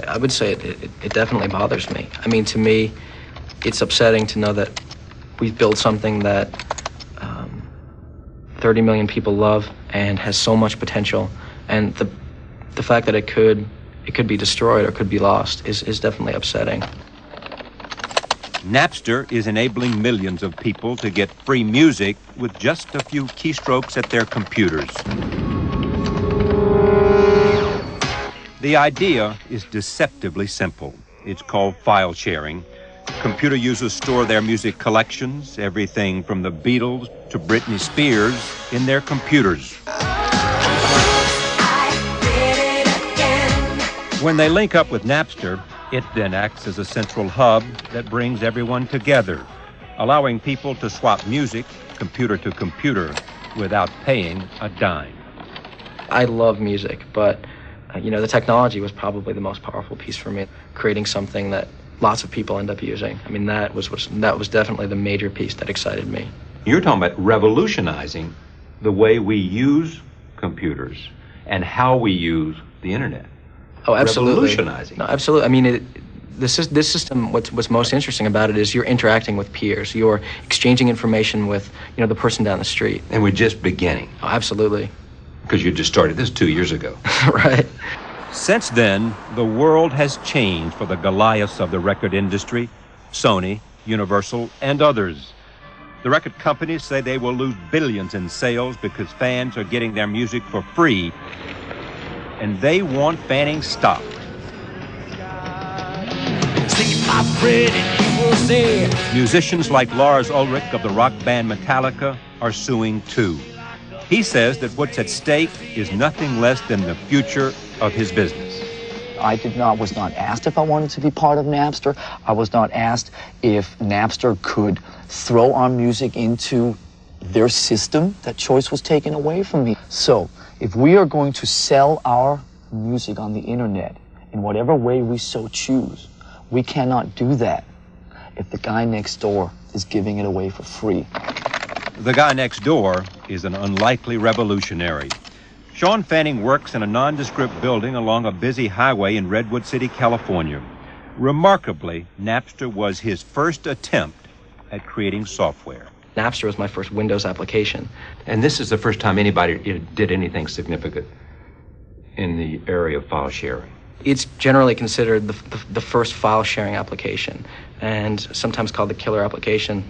I would say it definitely bothers me. I mean, to me, it's upsetting to know that we've built something that 30 million people love and has so much potential, and the fact that it could be destroyed or could be lost is definitely upsetting. Napster is enabling millions of people to get free music with just a few keystrokes at their computers. The idea is deceptively simple. It's called file sharing. Computer users store their music collections, everything from the Beatles to Britney Spears, in their computers. When they link up with Napster, it then acts as a central hub that brings everyone together, allowing people to swap music, computer to computer, without paying a dime. I love music, but the technology was probably the most powerful piece for me, creating something that lots of people end up using. I mean, that was definitely the major piece that excited me. You're talking about revolutionizing the way we use computers and how we use the internet. Oh, absolutely. Revolutionizing. No, absolutely. I mean, this system, what's most interesting about it is you're interacting with peers. You're exchanging information with, the person down the street. And we're just beginning. Oh, absolutely. Because you just started this 2 years ago. Right. Since then, the world has changed for the Goliaths of the record industry, Sony, Universal, and others. The record companies say they will lose billions in sales because fans are getting their music for free, and they want fanning stopped. Musicians like Lars Ulrich of the rock band Metallica are suing too. He says that what's at stake is nothing less than the future of his business. I was not asked if I wanted to be part of Napster. I was not asked if Napster could throw our music into their system. That choice was taken away from me. So, if we are going to sell our music on the internet in whatever way we so choose, we cannot do that if the guy next door is giving it away for free. The guy next door is an unlikely revolutionary. Sean Fanning works in a nondescript building along a busy highway in Redwood City, California. Remarkably, Napster was his first attempt at creating software. Napster was my first Windows application. And this is the first time anybody did anything significant in the area of file sharing. It's generally considered the first file sharing application, and sometimes called the killer application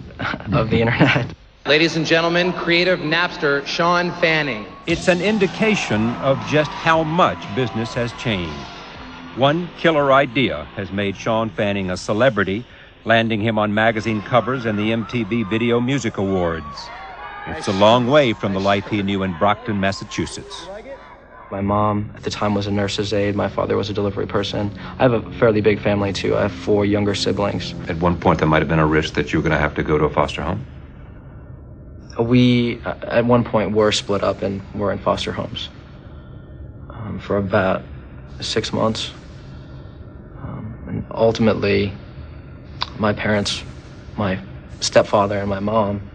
of the internet. Ladies and gentlemen, creator of Napster, Sean Fanning. It's an indication of just how much business has changed. One killer idea has made Sean Fanning a celebrity, landing him on magazine covers and the MTV Video Music Awards. It's a long way from the life he knew in Brockton, Massachusetts. My mom at the time was a nurse's aide. My father was a delivery person. I have a fairly big family too. I have 4 younger siblings. At one point there might have been a risk that you were going to have to go to a foster home? We, at one point, were split up and were in foster homes for about 6 months. And ultimately, my parents, my stepfather and my mom,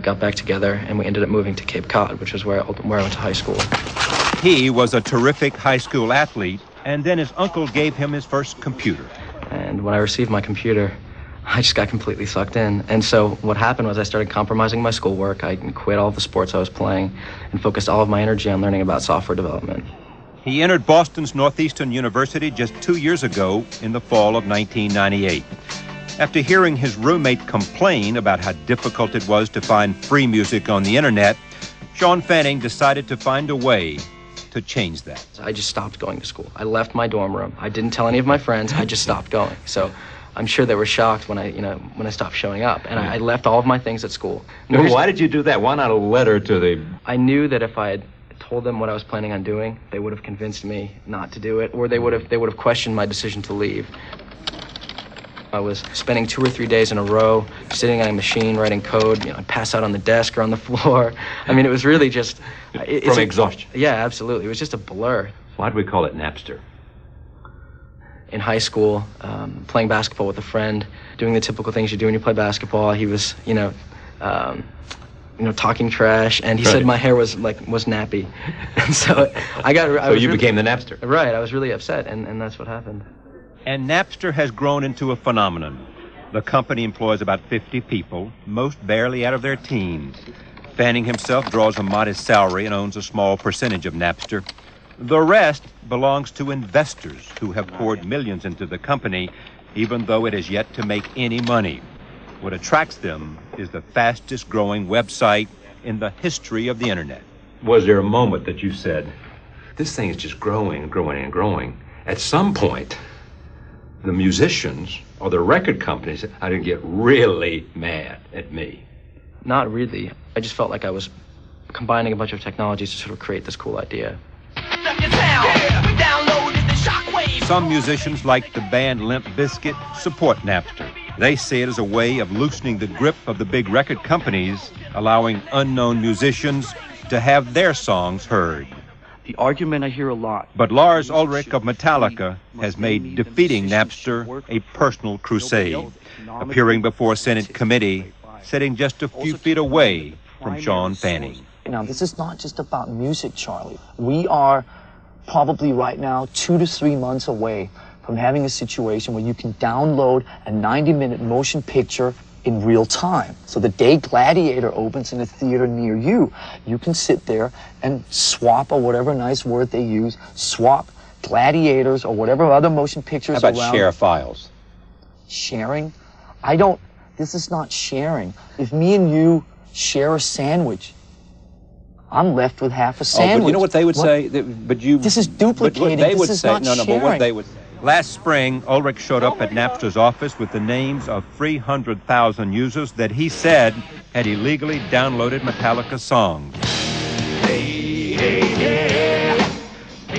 got back together, and we ended up moving to Cape Cod, which is where I went to high school. He was a terrific high school athlete, and then his uncle gave him his first computer. And when I received my computer, I just got completely sucked in. And so what happened was I started compromising my schoolwork. I quit all the sports I was playing and focused all of my energy on learning about software development. He entered Boston's Northeastern University just 2 years ago in the fall of 1998. After hearing his roommate complain about how difficult it was to find free music on the internet, Sean Fanning decided to find a way to change that. I just stopped going to school. I left my dorm room. I didn't tell any of my friends. I just stopped going. So I'm sure they were shocked when I stopped showing up. And I left all of my things at school. Well, why did you do that? Why not a letter to the... I knew that if I had told them what I was planning on doing, they would have convinced me not to do it, or they would have questioned my decision to leave. I was spending 2 or 3 days in a row sitting on a machine writing code. I'd pass out on the desk or on the floor. I mean, it was really just... From exhaustion. Yeah, absolutely. It was just a blur. Why do we call it Napster? In high school, playing basketball with a friend, doing the typical things you do when you play basketball. He was, talking trash, and he said my hair was nappy, and so I got. So you became the Napster. Right, I was really upset, and that's what happened. And Napster has grown into a phenomenon. The company employs about 50 people, most barely out of their teens. Fanning himself draws a modest salary and owns a small percentage of Napster. The rest belongs to investors who have poured millions into the company, even though it has yet to make any money. What attracts them is the fastest growing website in the history of the internet. Was there a moment that you said, this thing is just growing and growing and growing? At some point, the musicians or the record companies are going to get really mad at me. Not really. I just felt like I was combining a bunch of technologies to sort of create this cool idea. Some musicians, like the band Limp Bizkit, support Napster. They see it as a way of loosening the grip of the big record companies, allowing unknown musicians to have their songs heard. The argument I hear a lot. But Lars Ulrich of Metallica has made defeating Napster a personal crusade, appearing before a Senate committee, sitting just a few feet away from Sean Fanning. Now, this is not just about music, Charlie. We are probably right now 2 to 3 months away from having a situation where you can download a 90-minute motion picture in real time. So the day Gladiator opens in a theater near you, you can sit there and swap, or whatever nice word they use, swap Gladiators or whatever other motion pictures How about around. share files? Sharing? This is not sharing. If me and you share a sandwich, I'm left with half a sandwich. But you know what they would say? This is duplicating. This is not sharing. But what they would. Last spring, Ulrich showed up at Napster's office with the names of 300,000 users that he said had illegally downloaded Metallica songs.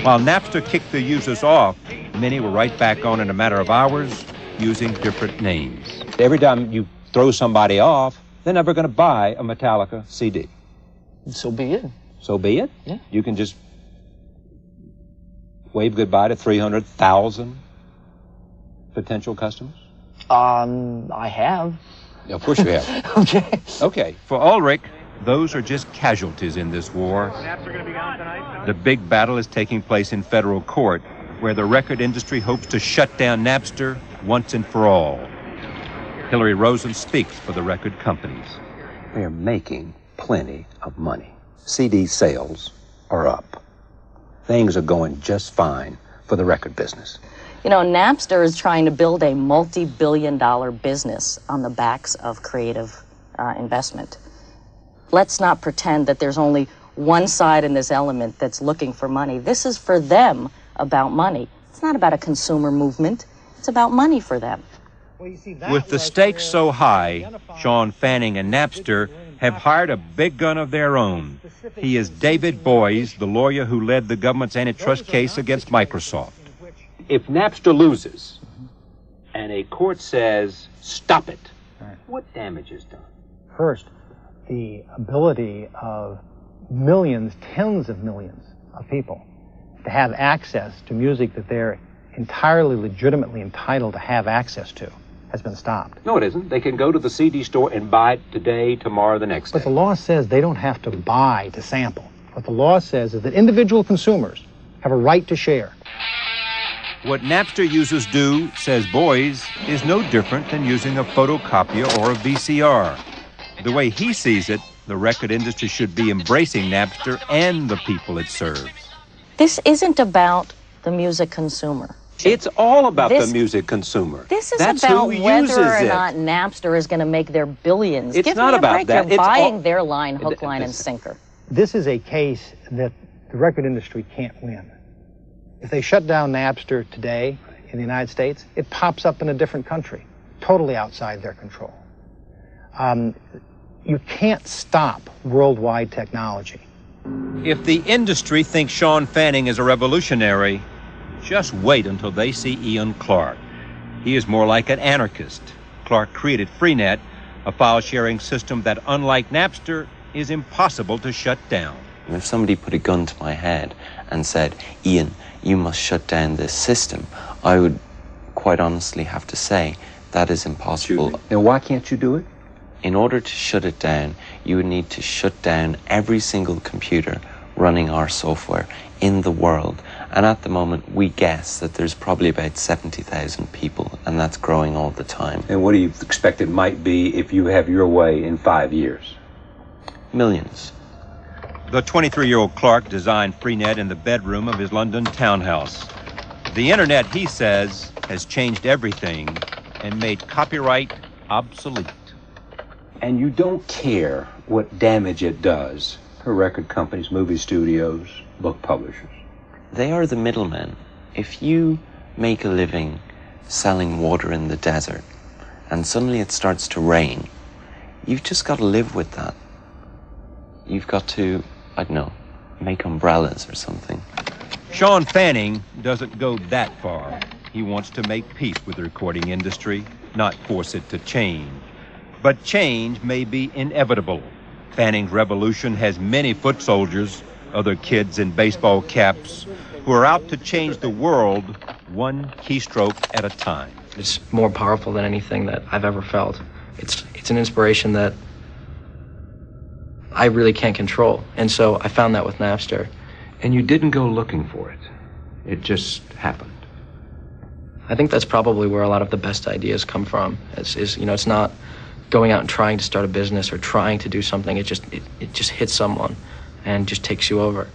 While Napster kicked the users off, many were right back on in a matter of hours using different names. Every time you throw somebody off, they're never going to buy a Metallica CD. So be it. So be it. Yeah. You can just wave goodbye to 300,000 potential customers? I have. Yeah, of course you have. Okay. Okay, for Ulrich, those are just casualties in this war. The big battle is taking place in federal court, where the record industry hopes to shut down Napster once and for all. Hillary Rosen speaks for the record companies. They're making plenty of money. CD sales are up. Things are going just fine for the record business. You know, Napster is trying to build a multi-billion-dollar business on the backs of creative investment. Let's not pretend that there's only one side in this element that's looking for money. This is for them about money. It's not about a consumer movement. It's about money for them. With the stakes so high, Sean Fanning and Napster have hired a big gun of their own. He is David Boies, the lawyer who led the government's antitrust case against Microsoft. If Napster loses and a court says, stop it, what damage is done? First, the ability of millions, tens of millions of people to have access to music that they're entirely legitimately entitled to have access to has been stopped. No, it isn't. They can go to the CD store and buy it today, tomorrow, the next day. But the law says they don't have to buy to sample. What the law says is that individual consumers have a right to share. What Napster users do, says Boies, is no different than using a photocopier or a VCR. The way he sees it, the record industry should be embracing Napster and the people it serves. This isn't about the music consumer. It's all about the music consumer. This is That's about who whether uses or it. not Napster is going to make their billions. It's Give not me a about break. that. They're It's buying all- their line, hook, line, and sinker. This is a case that the record industry can't win. If they shut down Napster today in the United States, it pops up in a different country, totally outside their control. You can't stop worldwide technology. If the industry thinks Sean Fanning is a revolutionary, just wait until they see Ian Clark. He is more like an anarchist. Clark created Freenet, a file-sharing system that, unlike Napster, is impossible to shut down. If somebody put a gun to my head and said, Ian, you must shut down this system, I would quite honestly have to say that is impossible. Now, why can't you do it? In order to shut it down, you would need to shut down every single computer running our software in the world. And at the moment, we guess that there's probably about 70,000 people, and that's growing all the time. And what do you expect it might be if you have your way in 5 years? Millions. The 23-year-old Clark designed Freenet in the bedroom of his London townhouse. The internet, he says, has changed everything and made copyright obsolete. And you don't care what damage it does for record companies, movie studios, book publishers. They are the middlemen. If you make a living selling water in the desert and suddenly it starts to rain, you've just got to live with that. You've got to, I don't know, make umbrellas or something. Sean Fanning doesn't go that far. He wants to make peace with the recording industry, not force it to change. But change may be inevitable. Fanning's revolution has many foot soldiers, other kids in baseball caps, who are out to change the world one keystroke at a time. It's more powerful than anything that I've ever felt. It's an inspiration that I really can't control. And so I found that with Napster. And you didn't go looking for it. It just happened. I think that's probably where a lot of the best ideas come from. It's not going out and trying to start a business or trying to do something. It just hits someone and just takes you over.